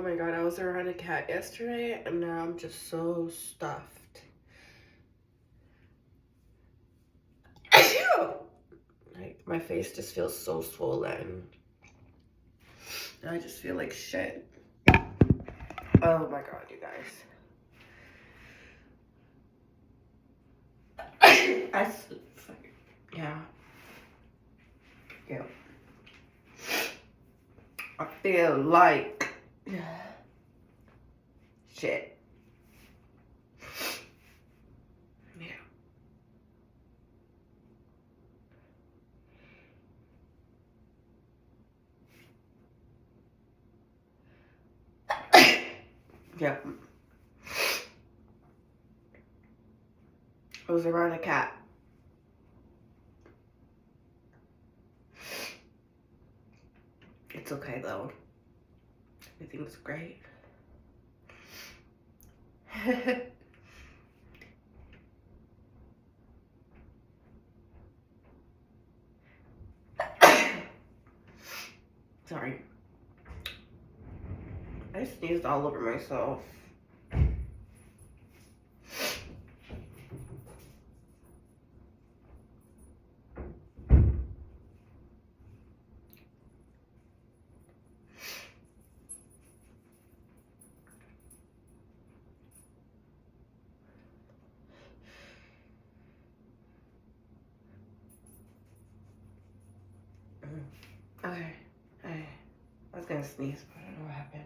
my god, I was around a cat yesterday and now I'm just so stuffed. Like, my face just feels so swollen. And I just feel like shit. Oh my god, you guys. Yeah. Yeah. I feel like shit. Yeah. Yeah. I was around a cat. It's okay though. Everything's great. Sorry. I sneezed all over myself. Okay. I was gonna sneeze, but I don't know what happened.